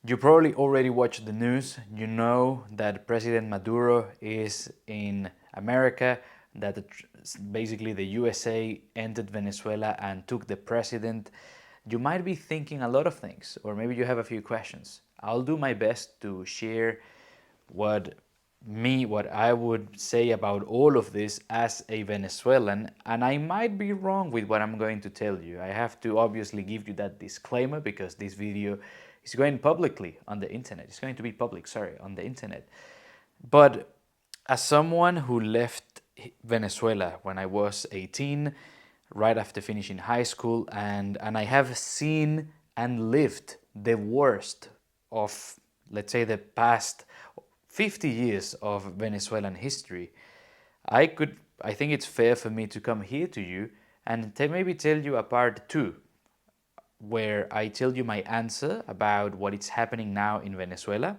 You probably already watched the news. You know that President Maduro is in America, that basically the USA entered Venezuela and took the president. You might be thinking a lot of things, or maybe you have a few questions. I'll do my best to share what I would say about all of this as a Venezuelan, and I might be wrong with what I'm going to tell you. I have to obviously give you that disclaimer because this video is going publicly on the internet. It's going to be public, sorry, on the internet. But as someone who left Venezuela when I was 18, right after finishing high school, and I have seen and lived the worst of, let's say, the past 50 years of Venezuelan history, I think it's fair for me to come here to you and maybe tell you a part two, where I tell you my answer about what is happening now in Venezuela.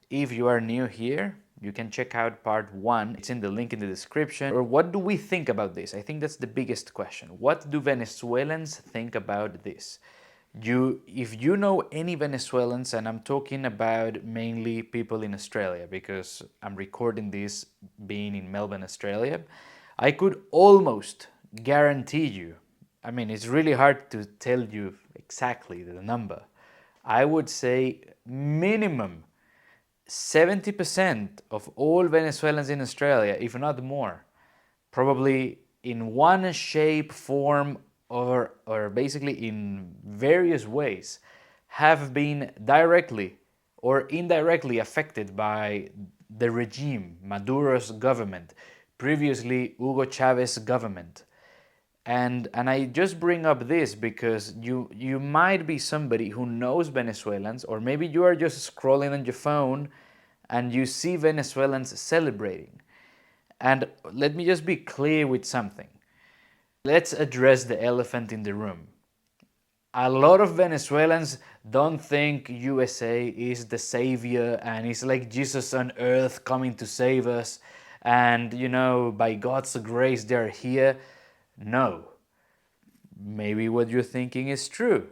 If you are new here, you can check out part one. It's in the link in the description. Or what do we think about this? I think that's the biggest question. What do Venezuelans think about this? If you know any Venezuelans, and I'm talking about mainly people in Australia because I'm recording this being in Melbourne, Australia, I could almost guarantee you, I mean, it's really hard to tell you exactly the number. I would say minimum 70% of all Venezuelans in Australia, if not more, probably in one shape, form, or basically in various ways, have been directly or indirectly affected by the regime, Maduro's government, previously Hugo Chavez's government. And I just bring up this because you might be somebody who knows Venezuelans, or maybe you are just scrolling on your phone and you see Venezuelans celebrating. And let me just be clear with something. Let's address the elephant in the room. A lot of Venezuelans don't think USA is the savior and it's like Jesus on earth coming to save us, and by God's grace they're here. No. Maybe what you're thinking is true.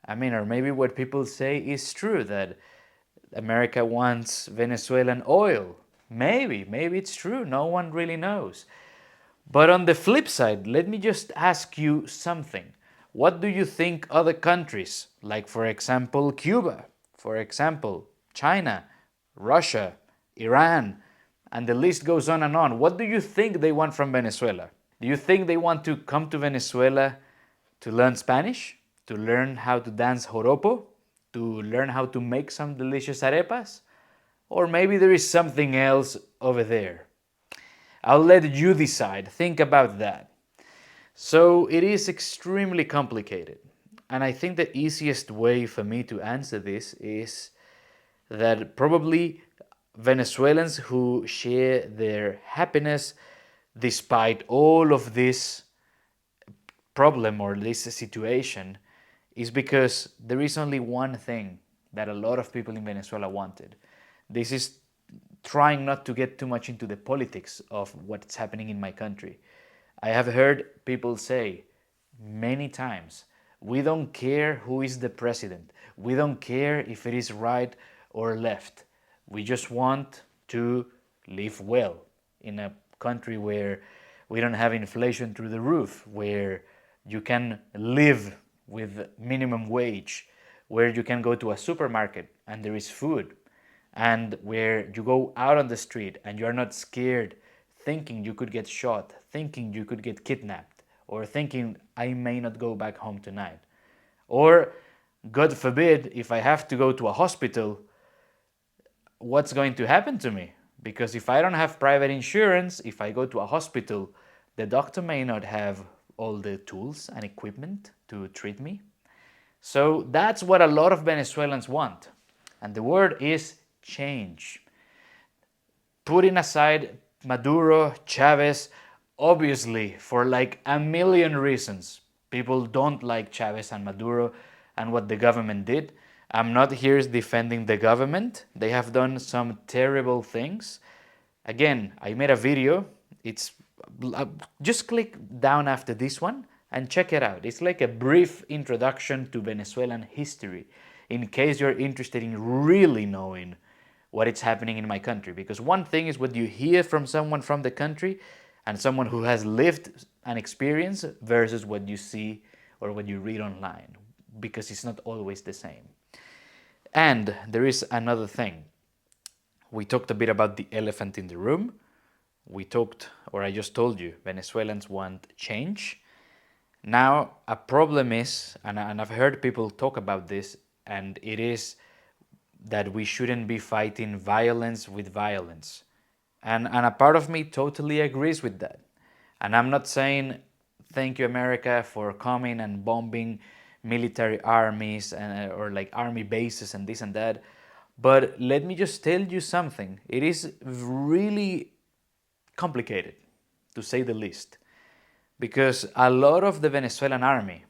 I mean, or maybe what people say is true, that America wants Venezuelan oil. Maybe it's true. No one really knows. But on the flip side, let me just ask you something. What do you think other countries, like for example Cuba, for example China, Russia, Iran, and the list goes on, what do you think they want from Venezuela? Do you think they want to come to Venezuela to learn Spanish, to learn how to dance joropo, to learn how to make some delicious arepas? Or maybe there is something else over there. I'll let you decide. Think about that. So it is extremely complicated. And I think the easiest way for me to answer this is that probably Venezuelans who share their happiness despite all of this problem or this situation is because there is only one thing that a lot of people in Venezuela wanted. This is trying not to get too much into the politics of what's happening in my country. I have heard people say many times, we don't care who is the president. We don't care if it is right or left. We just want to live well in a country where we don't have inflation through the roof, where you can live with minimum wage, where you can go to a supermarket and there is food, and where you go out on the street and you're not scared thinking you could get shot, thinking you could get kidnapped, or thinking I may not go back home tonight. Or, God forbid, if I have to go to a hospital, what's going to happen to me? Because if I don't have private insurance, if I go to a hospital, the doctor may not have all the tools and equipment to treat me. So that's what a lot of Venezuelans want. And the word is change. Putting aside Maduro, Chavez, obviously for like a million reasons. People don't like Chavez and Maduro and what the government did. I'm not here defending the government. They have done some terrible things. Again, I made a video. It's just click down after this one and check it out. It's like a brief introduction to Venezuelan history. in case you're interested in really knowing what is happening in my country. Because one thing is what you hear from someone from the country and someone who has lived an experience versus what you see or what you read online, because it's not always the same. And there is another thing. We talked a bit about the elephant in the room. We talked, or I just told you, Venezuelans want change. Now, a problem is, and I've heard people talk about this, and it is that we shouldn't be fighting violence with violence. And a part of me totally agrees with that. And I'm not saying thank you, America, for coming and bombing military armies and, or like army bases and this and that. But let me just tell you something. It is really complicated, to say the least, because a lot of the Venezuelan army,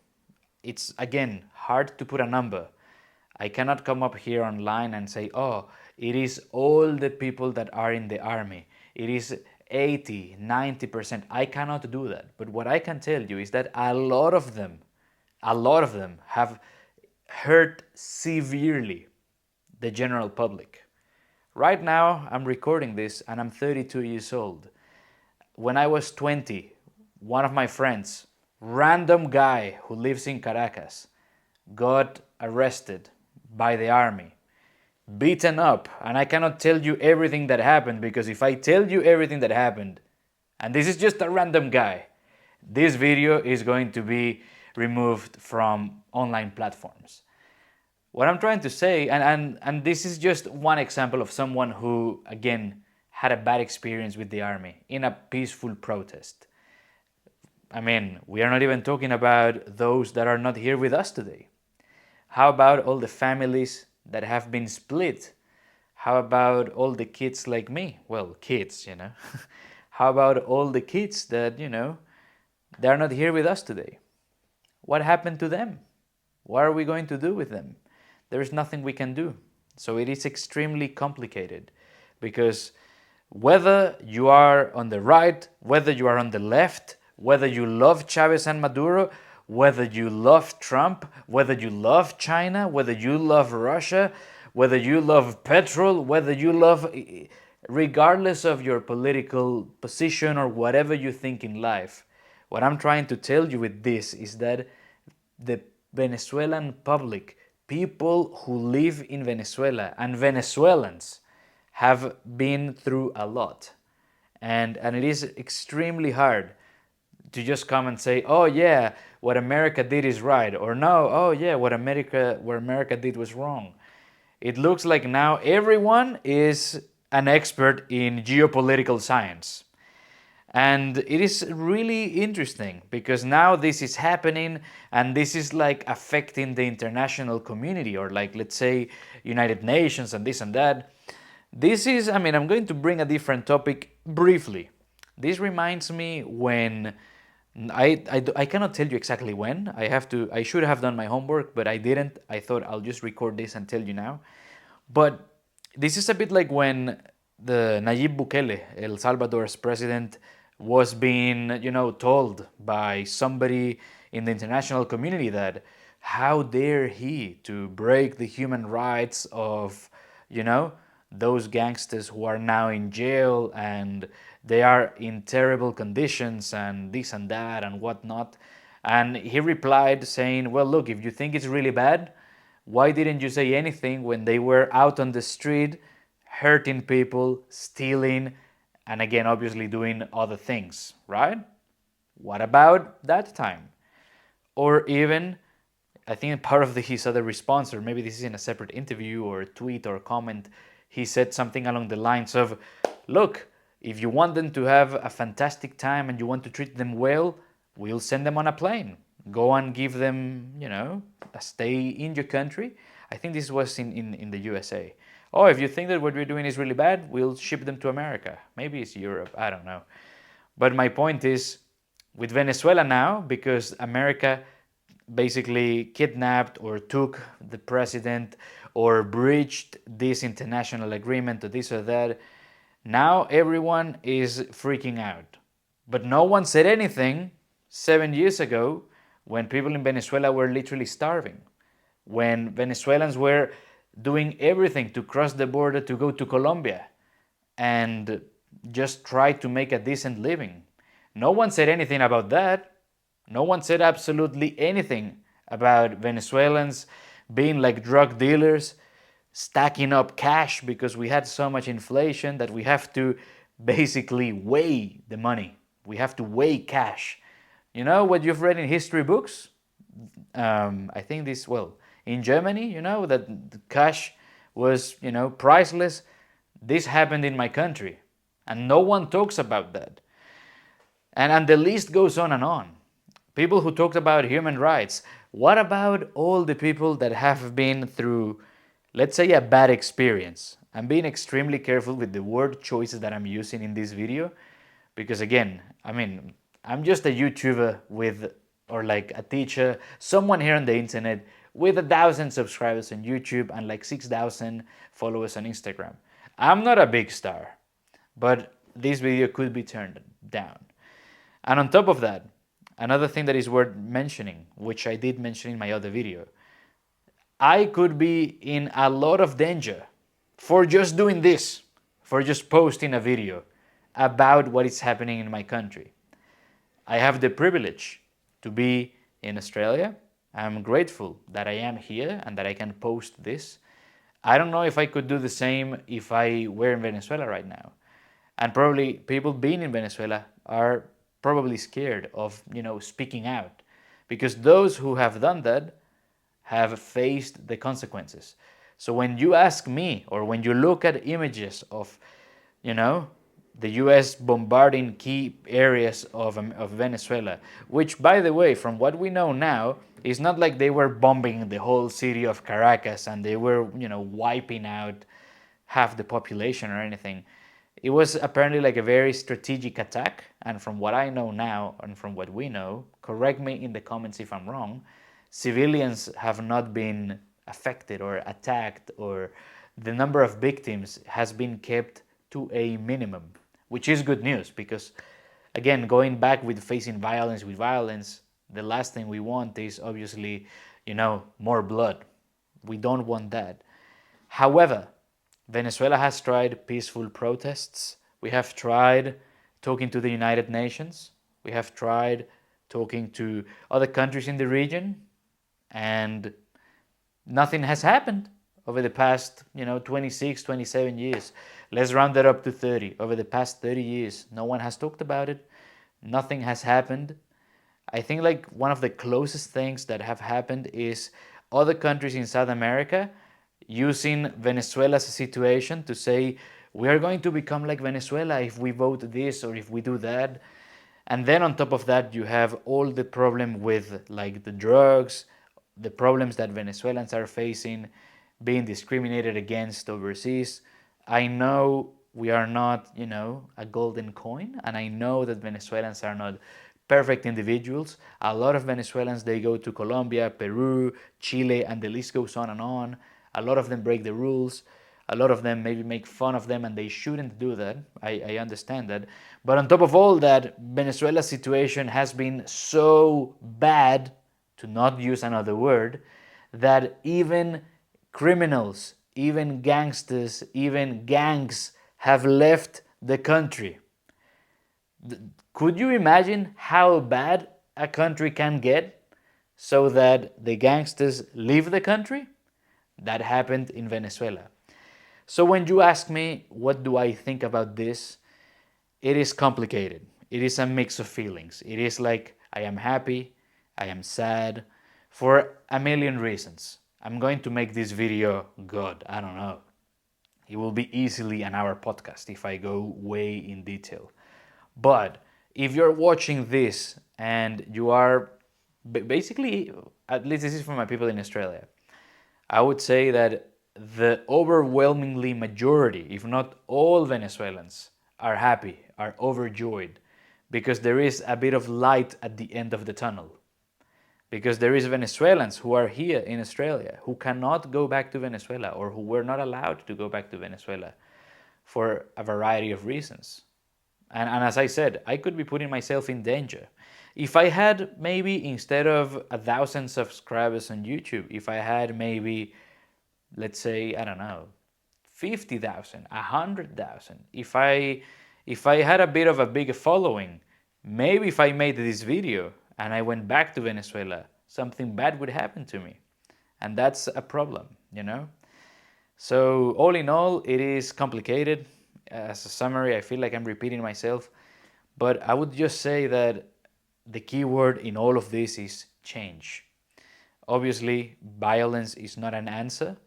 it's again hard to put a number. I cannot come up here online and say, oh, it is all the people that are in the army. It is 80, 90%. I cannot do that. But what I can tell you is that a lot of them have hurt severely the general public. Right now, I'm recording this and I'm 32 years old. When I was 20, one of my friends, random guy who lives in Caracas, got arrested by the army, beaten up, and I cannot tell you everything that happened, because if I tell you everything that happened, and this is just a random guy, this video is going to be removed from online platforms. What I'm trying to say, and this is just one example of someone who, again, had a bad experience with the army in a peaceful protest. I mean, we are not even talking about those that are not here with us today. How about all the families that have been split? How about all the kids like me? Well, kids, you know. How about all the kids that, you know, they're not here with us today? What happened to them? What are we going to do with them? There is nothing we can do. So it is extremely complicated, because whether you are on the right, whether you are on the left, whether you love Chavez and Maduro, whether you love Trump, whether you love China, whether you love Russia, whether you love petrol, whether you love, regardless of your political position or whatever you think in life, what I'm trying to tell you with this is that the Venezuelan public, people who live in Venezuela and Venezuelans, have been through a lot. And it is extremely hard to just come and say, oh yeah, what America did is right, or no, oh yeah, what America did was wrong. It looks like now everyone is an expert in geopolitical science. And it is really interesting, because now this is happening and this is like affecting the international community, or like, let's say, United Nations and this and that. This is, I mean, I'm going to bring a different topic briefly. This reminds me when I cannot tell you exactly when. I should have done my homework, but I didn't. I thought I'll just record this and tell you now. But this is a bit like when the Nayib Bukele, El Salvador's president, was being, you know, told by somebody in the international community that how dare he to break the human rights of, you know, those gangsters who are now in jail and they are in terrible conditions and this and that and whatnot. And he replied saying, well, look, if you think it's really bad, why didn't you say anything when they were out on the street hurting people, stealing, and again, obviously doing other things, right? What about that time? Or even, I think part of his other response, or maybe this is in a separate interview or tweet or comment, he said something along the lines of, look, if you want them to have a fantastic time and you want to treat them well, we'll send them on a plane. Go and give them, you know, a stay in your country. I think this was in the USA. Oh, if you think that what we're doing is really bad, we'll ship them to America. Maybe it's Europe, I don't know. But my point is, with Venezuela now, because America basically kidnapped or took the president or breached this international agreement or this or that, now everyone is freaking out. But no one said anything 7 years ago when people in Venezuela were literally starving. when Venezuelans were doing everything to cross the border to go to Colombia and just try to make a decent living. No one said anything about that. No one said absolutely anything about Venezuelans being like drug dealers, stacking up cash because we had so much inflation that we have to basically weigh the money. We have to weigh cash. You know what you've read in history books? I think this, well, in Germany, that the cash was, priceless. This happened in my country, and no one talks about that. And the list goes on and on. People who talked about human rights. What about all the people that have been through, let's say, a bad experience? I'm being extremely careful with the word choices that I'm using in this video because, again, I'm just a YouTuber or like a teacher, someone here on the internet with 1,000 subscribers on YouTube and like 6,000 followers on Instagram. I'm not a big star, but this video could be turned down. And on top of that, another thing that is worth mentioning, which I did mention in my other video, I could be in a lot of danger for just doing this, for just posting a video about what is happening in my country. I have the privilege to be in Australia. I'm grateful that I am here and that I can post this. I don't know if I could do the same if I were in Venezuela right now. And probably people being in Venezuela are probably scared of, speaking out, because those who have done that have faced the consequences. So when you ask me, or when you look at images of, the US bombarding key areas of Venezuela, which, by the way, from what we know now, is not like they were bombing the whole city of Caracas and they were, wiping out half the population or anything. It was apparently like a very strategic attack, and from what I know now and from what we know, correct me in the comments if I'm wrong, civilians have not been affected or attacked, or the number of victims has been kept to a minimum, which is good news because, again, going back with facing violence with violence, the last thing we want is obviously, more blood. We don't want that. However, Venezuela has tried peaceful protests. We have tried talking to the United Nations. We have tried talking to other countries in the region, and nothing has happened over the past, 26, 27 years. Let's round that up to 30. Over the past 30 years, no one has talked about it. Nothing has happened. I think like one of the closest things that have happened is other countries in South America using Venezuela's situation to say, we are going to become like Venezuela if we vote this or if we do that. And then on top of that, you have all the problem with like the drugs, the problems that Venezuelans are facing, being discriminated against overseas. I know we are not, a golden coin, and I know that Venezuelans are not perfect individuals. A lot of Venezuelans, they go to Colombia, Peru, Chile, and the list goes on and on. A lot of them break the rules. A lot of them maybe make fun of them, and they shouldn't do that. I understand that. But on top of all that, Venezuela's situation has been so bad, to not use another word, that even criminals, even gangsters, even gangs have left the country. Could you imagine how bad a country can get so that the gangsters leave the country? That happened in Venezuela. So when you ask me what do I think about this, it is complicated. It is a mix of feelings. It is like I am happy, I am sad, for a million reasons. I'm going to make this video good, I don't know. It will be easily an hour podcast if I go way in detail. But if you're watching this and you are basically, at least this is for my people in Australia, I would say that the overwhelmingly majority, if not all Venezuelans, are happy, are overjoyed, because there is a bit of light at the end of the tunnel. Because there is Venezuelans who are here in Australia who cannot go back to Venezuela, or who were not allowed to go back to Venezuela for a variety of reasons. And as I said, I could be putting myself in danger. If I had maybe, instead of 1,000 subscribers on YouTube, if I had maybe, let's say, I don't know, 50,000, 100,000, if I had a bit of a bigger following, maybe if I made this video and I went back to Venezuela, something bad would happen to me. And that's a problem, you know? So all in all, it is complicated. As a summary, I feel like I'm repeating myself, but I would just say that the key word in all of this is change. Obviously, violence is not an answer.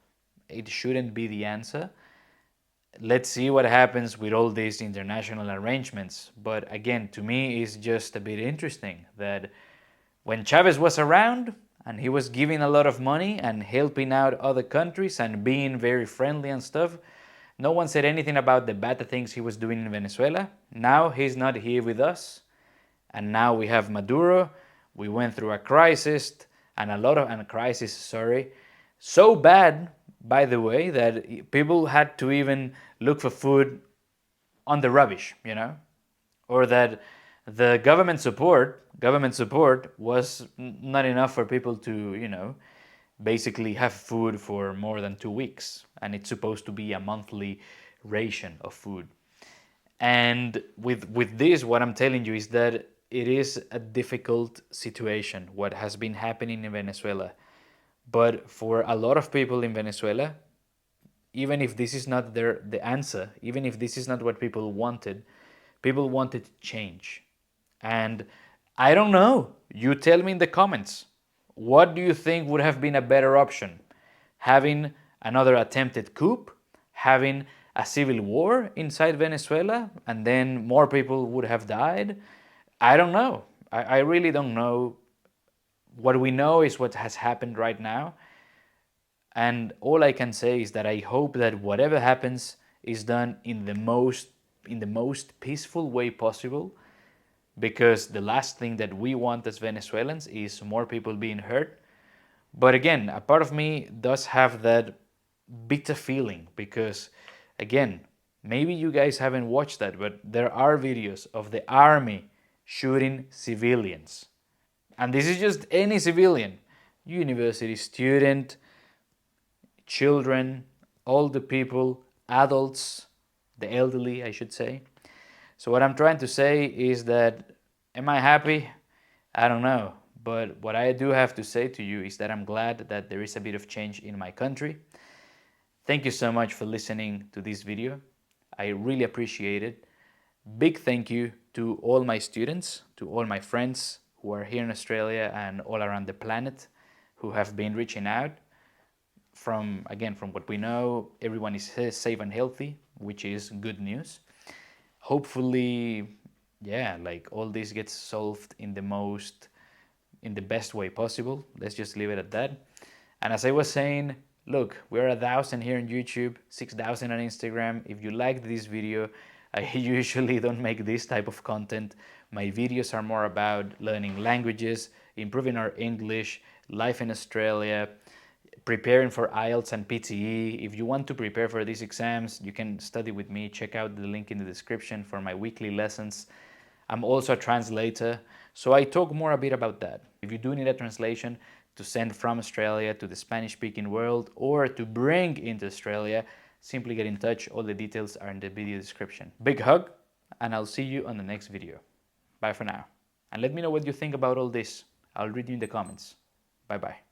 It shouldn't be the answer. Let's see what happens with all these international arrangements. But again, to me, it's just a bit interesting that when Chavez was around and he was giving a lot of money and helping out other countries and being very friendly and stuff, no one said anything about the bad things he was doing in Venezuela. Now he's not here with us. And now we have Maduro. We went through a crisis so bad, by the way, that people had to even look for food on the rubbish, you know, or that the government support was not enough for people to, you know, basically have food for more than 2 weeks, and it's supposed to be a monthly ration of food. And with this, what I'm telling you is that it is a difficult situation, what has been happening in Venezuela. But for a lot of people in Venezuela, even if this is not the answer, even if this is not what people wanted change. And I don't know. You tell me in the comments. What do you think would have been a better option? Having another attempted coup? Having a civil war inside Venezuela and then more people would have died? I don't know. I really don't know. What we know is what has happened right now. And all I can say is that I hope that whatever happens is done in the most peaceful way possible, because the last thing that we want as Venezuelans is more people being hurt. But again, a part of me does have that bitter feeling because, again, maybe you guys haven't watched that, but there are videos of the army shooting civilians. And this is just any civilian, university student, children, older people, adults, the elderly, I should say. So what I'm trying to say is that, am I happy? I don't know. But what I do have to say to you is that I'm glad that there is a bit of change in my country. Thank you so much for listening to this video. I really appreciate it. Big thank you to all my students, to all my friends who are here in Australia and all around the planet who have been reaching out. From what we know, everyone is safe and healthy, which is good news. Hopefully, yeah, like all this gets solved in the best way possible. Let's just leave it at that. And as I was saying, look, we're 1,000 here on YouTube, 6,000 on Instagram. If you liked this video, I usually don't make this type of content. My videos are more about learning languages, improving our English, life in Australia, preparing for IELTS and PTE. If you want to prepare for these exams, you can study with me. Check out the link in the description for my weekly lessons. I'm also a translator, so I talk more a bit about that. If you do need a translation to send from Australia to the Spanish-speaking world or to bring into Australia, simply get in touch. All the details are in the video description. Big hug, and I'll see you on the next video. Bye for now. And let me know what you think about all this. I'll read you in the comments. Bye-bye.